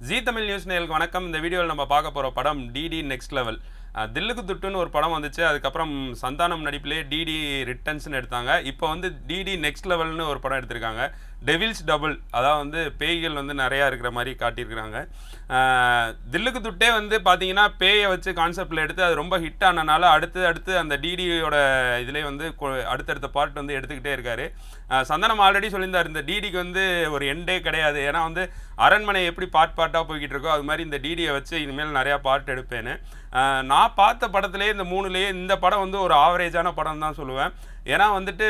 ஜீ Tamil news நேயர்களுக்கு வணக்கம். இந்த வீடியோவில் நம்ம பார்க்க போகிற படம் டிடி நெக்ஸ்ட் லெவல். தில்லுக்கு துட்டுன்னு ஒரு படம் வந்துச்சு. அதுக்கப்புறம் சந்தானம் நடிப்பிலே டிடி ரிட்டர்ன்ஸ்னு எடுத்தாங்க. இப்போ வந்து டிடி நெக்ஸ்ட் லெவல்னு ஒரு படம் எடுத்திருக்காங்க. டெவில்ஸ் டபுள், அதாவது வந்து பேய்கள் வந்து நிறையா இருக்கிற மாதிரி காட்டியிருக்கிறாங்க. தில்லுக்கு துட்டே வந்து பார்த்தீங்கன்னா பேயை வச்சு கான்செப்டில் எடுத்து அது ரொம்ப ஹிட் ஆனனால அடுத்து அந்த டிடியோட இதிலே வந்து அடுத்தடுத்த பார்ட் வந்து எடுத்துக்கிட்டே இருக்காரு. சந்தானம் ஆல்ரெடி சொல்லியிருந்தார், இந்த டிடிக்கு வந்து ஒரு எண்டே கிடையாது. ஏன்னா வந்து அரண்மனை எப்படி பார்ட்டாக போய்கிட்டு இருக்கோ அது மாதிரி இந்த டிடியை வச்சு இனிமேல் நிறையா பார்ட் எடுப்பேன்னு. நான் பார்த்த படத்துலேயே இந்த மூணுலேயே இந்த படம் வந்து ஒரு ஆவரேஜான படம் தான் சொல்லுவேன். ஏன்னா வந்துட்டு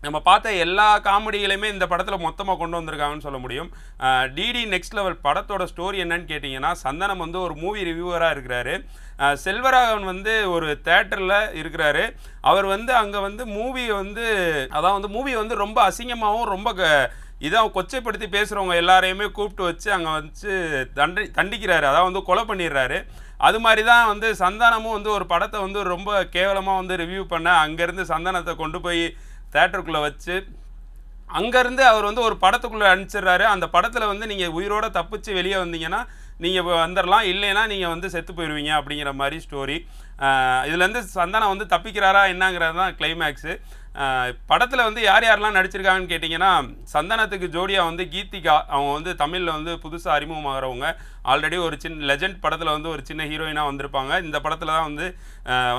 நம்ம பார்த்த எல்லா காமெடிகளையுமே இந்த படத்தில் மொத்தமாக கொண்டு வந்திருக்காங்கன்னு சொல்ல முடியும். டிடி நெக்ஸ்ட் லெவல் படத்தோட ஸ்டோரி என்னன்னு கேட்டிங்கன்னா, சந்தானம் வந்து ஒரு மூவி ரிவ்யூவராக இருக்கிறாரு. செல்வராகவன் வந்து ஒரு தேட்டரில் இருக்கிறாரு. அவர் வந்து அங்கே வந்து மூவி வந்து ரொம்ப அசிங்கமாகவும் ரொம்ப இதாக கொச்சைப்படுத்தி பேசுகிறவங்க எல்லாரையுமே கூப்பிட்டு வச்சு அங்கே வச்சு தண்டிக்கிறாரு, அதாவது வந்து கொலை பண்ணிடுறாரு. அது மாதிரி தான் வந்து சந்தானமும் வந்து ஒரு படத்தை வந்து ரொம்ப கேவலமாக வந்து ரிவ்யூ பண்ண அங்கேருந்து சந்தானத்தை கொண்டு போய் தேட்டருக்குள்ளே வச்சு அங்கேருந்து அவர் வந்து ஒரு படத்துக்குள்ளே அனுப்பிச்சிடுறாரு. அந்த படத்தில் வந்து நீங்கள் உயிரோடு தப்பிச்சு வெளியே வந்தீங்கன்னா நீங்கள் வந்துடலாம், இல்லைன்னா நீங்கள் வந்து செத்து போயிடுவீங்க அப்படிங்கிற மாதிரி ஸ்டோரி. இதுலேருந்து சந்தானம் வந்து தப்பிக்கிறாரா என்னங்கிறது தான் கிளைமேக்ஸு. படத்தில் வந்து யாரெல்லாம் நடிச்சிருக்காங்கன்னு கேட்டிங்கன்னா, சந்தானத்துக்கு ஜோடியாக வந்து கீதிகா, அவங்க வந்து தமிழில் வந்து புதுசாக அறிமுகமாகறவங்க. ஆல்ரெடி ஒரு லெஜெண்ட் படத்தில் வந்து ஒரு சின்ன ஹீரோயினாக வந்திருப்பாங்க. இந்த படத்தில் தான் வந்து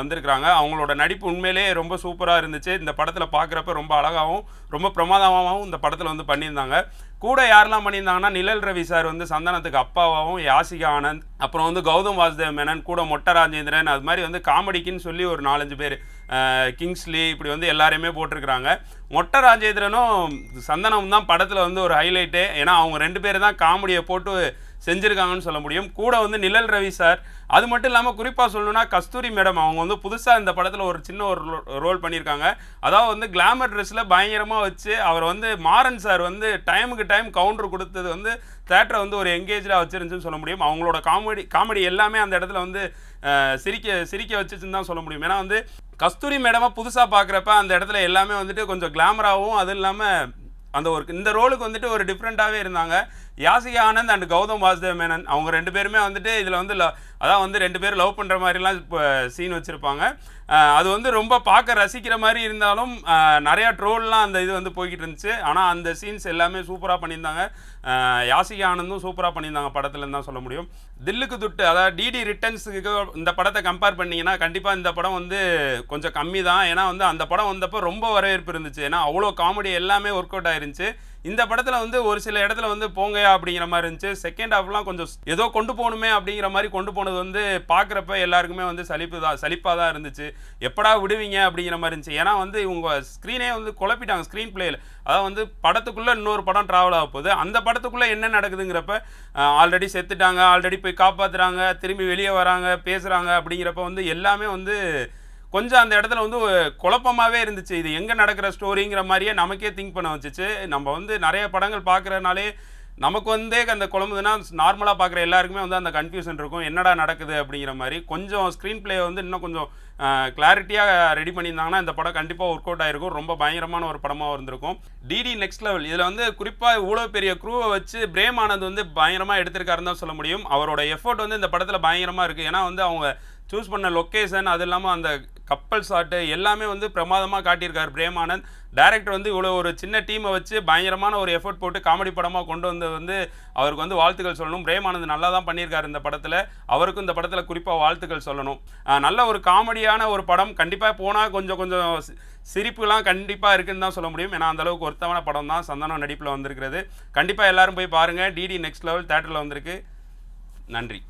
வந்திருக்கிறாங்க. அவங்களோட நடிப்பு உண்மையிலே ரொம்ப சூப்பராக இருந்துச்சு. இந்த படத்தில் பார்க்குறப்ப ரொம்ப அழகாகவும் ரொம்ப பிரமாதமாகவும் இந்த படத்தில் வந்து பண்ணியிருந்தாங்க. கூட யாரெல்லாம் பண்ணியிருந்தாங்கன்னா, நிழல் ரவி சார் வந்து சந்தானத்துக்கு அப்பாவாகவும், யாசிகா ஆனந்த், அப்புறம் வந்து கௌதம் வாசுதேவ் மேனன், கூட மொட்டை ராஜேந்திரன், அது மாதிரி வந்து காமெடிக்குன்னு சொல்லி ஒரு 4-5 பேர், கிங்ஸ்லி, இப்படி வந்து எல்லாரையுமே போட்டிருக்கிறாங்க. மொட்டை ராஜேந்திரனும் சந்தானமும் தான் படத்தில் வந்து ஒரு ஹைலைட்டு. ஏன்னா அவங்க 2 பேர் தான் காமெடியை போட்டு செஞ்சுருக்காங்கன்னு சொல்ல முடியும். கூட வந்து நிழல் ரவி சார், அது மட்டும் இல்லாமல் குறிப்பாக சொல்லணும்னா கஸ்தூரி மேடம், அவங்க வந்து புதுசாக இந்த படத்தில் ஒரு சின்ன ஒரு ரோல் பண்ணியிருக்காங்க. அதாவது வந்து கிளாமர் ட்ரெஸ்ஸில் பயங்கரமாக வச்சு அவர் வந்து மாறன் சார் வந்து டைமுக்கு டைம் கவுண்டர் கொடுத்தது வந்து தேட்டரை வந்து ஒரு எங்கேஜாக வச்சிருந்துச்சுன்னு சொல்ல முடியும். அவங்களோட காமெடி எல்லாமே அந்த இடத்துல வந்து சிரிக்க வச்சுச்சுன்னு தான் சொல்ல முடியும். ஏன்னா வந்து கஸ்தூரி மேடமாக புதுசாக பார்க்குறப்ப அந்த இடத்துல எல்லாமே வந்துட்டு கொஞ்சம் கிளாமராகவும், அதுவும் இல்லாமல் அந்த இந்த ரோலுக்கு வந்துட்டு ஒரு டிஃப்ரெண்ட்டாகவே இருந்தாங்க. யாசிகா ஆனந்த் அண்ட் கௌதம் வாசுதேவ் மேனன், அவங்க 2 பேருமே வந்துட்டு இதில் வந்து அதான் வந்து 2 பேரும் லவ் பண்ணுற மாதிரிலாம் இப்போ சீன் வச்சுருப்பாங்க. அது வந்து ரொம்ப பார்க்க ரசிக்கிற மாதிரி இருந்தாலும் நிறையா ட்ரோல்லாம் அந்த இது வந்து போய்கிட்டு இருந்துச்சு. ஆனால் அந்த சீன்ஸ் எல்லாமே சூப்பராக பண்ணியிருந்தாங்க. யாசிகா ஆனந்தும் சூப்பராக பண்ணியிருந்தாங்க படத்துலன்னு தான் சொல்ல முடியும். தில்லுக்கு துட்டு, அதாவது டிடி ரிட்டர்ன்ஸுக்கு இந்த படத்தை கம்பேர் பண்ணிங்கன்னா கண்டிப்பாக இந்த படம் வந்து கொஞ்சம் கம்மி தான். ஏன்னா வந்து அந்த படம் வந்தப்போ ரொம்ப வரவேற்பு இருந்துச்சு. ஏன்னா அவ்வளோ காமெடி எல்லாமே ஒர்க் அவுட் ஆயிருந்துச்சு. இந்த படத்தில் வந்து ஒரு சில இடத்துல வந்து போங்கயா அப்படிங்கிற மாதிரி இருந்துச்சு. செகண்ட் ஹாஃப்லாம் கொஞ்சம் ஏதோ கொண்டு போகணுமே அப்படிங்கிற மாதிரி கொண்டு போனது வந்து பார்க்குறப்ப எல்லாருக்குமே வந்து சலிப்பாக தான் இருந்துச்சு. எப்படா விடுவீங்க அப்படிங்கிற மாதிரி இருந்துச்சு. ஏன்னா வந்து இவங்க ஸ்க்ரீனே வந்து குழப்பிட்டாங்க ஸ்க்ரீன் பிளேயில். அதாவது வந்து படத்துக்குள்ளே இன்னொரு படம் ட்ராவல் ஆக போகுது. அந்த படத்துக்குள்ளே என்ன நடக்குதுங்கிறப்ப ஆல்ரெடி செத்துட்டாங்க, ஆல்ரெடி போய் காப்பாற்றுறாங்க, திரும்பி வெளியே வராங்க, பேசுகிறாங்க. அப்படிங்கிறப்ப வந்து எல்லாமே வந்து கொஞ்சம் அந்த இடத்துல வந்து குழப்பமாகவே இருந்துச்சு. இது எங்கே நடக்கிற ஸ்டோரிங்கிற மாதிரியே நமக்கே திங்க் பண்ண வச்சுச்சு. நம்ம வந்து நிறைய படங்கள் பார்க்குறனாலே நமக்கு வந்து அந்த குழம்புதுன்னா நார்மலாக பார்க்குற எல்லாருக்குமே வந்து அந்த கன்ஃபியூஷன் இருக்கும், என்னடா நடக்குது அப்படிங்கிற மாதிரி. கொஞ்சம் ஸ்க்ரீன் பிளே வந்து இன்னும் கொஞ்சம் கிளாரிட்டியாக ரெடி பண்ணியிருந்தாங்கன்னா இந்த படம் கண்டிப்பாக ஒர்க் அவுட் ஆகிருக்கும். ரொம்ப பயங்கரமான ஒரு படமாக இருந்திருக்கும். டிடி நெக்ஸ்ட் லெவல் இதில் வந்து குறிப்பாக இவ்வளோ பெரிய க்ரூவை வச்சு பிரேம் ஆனந்த் வந்து பயங்கரமாக எடுத்திருக்காருன்னு தான் சொல்ல முடியும். அவரோட எஃபோர்ட் வந்து இந்த படத்தில் பயங்கரமாக இருக்குது. ஏன்னா வந்து அவங்க சூஸ் பண்ண லொக்கேஷன், அது இல்லாமல் அந்த கப்பல் ஷாட்டு எல்லாமே வந்து பிரமாதமாக காட்டியிருக்காரு பிரேம் ஆனந்த். டைரக்டர் வந்து இவ்வளோ ஒரு சின்ன டீமை வச்சு பயங்கரமான ஒரு எஃபர்ட் போட்டு காமெடி படமாக கொண்டு வந்து அவருக்கு வந்து வாழ்த்துக்கள் சொல்லணும். பிரேம் ஆனந்த் நல்லா தான் பண்ணியிருக்காரு இந்த படத்தில். அவருக்கும் இந்த படத்தில் குறிப்பாக வாழ்த்துக்கள் சொல்லணும். நல்ல ஒரு காமெடியான ஒரு படம். கண்டிப்பாக போனால் கொஞ்சம் சிரிப்புலாம் கண்டிப்பாக இருக்குன்னு தான் சொல்ல முடியும். ஏன்னா அந்தளவுக்கு ஒருத்தமான படம் தான் சந்தானம் நடிப்பில் வந்திருக்கிறது. கண்டிப்பாக எல்லோரும் போய் பாருங்கள். டிடி நெக்ஸ்ட் லெவல் தேட்டரில் வந்திருக்கு. நன்றி.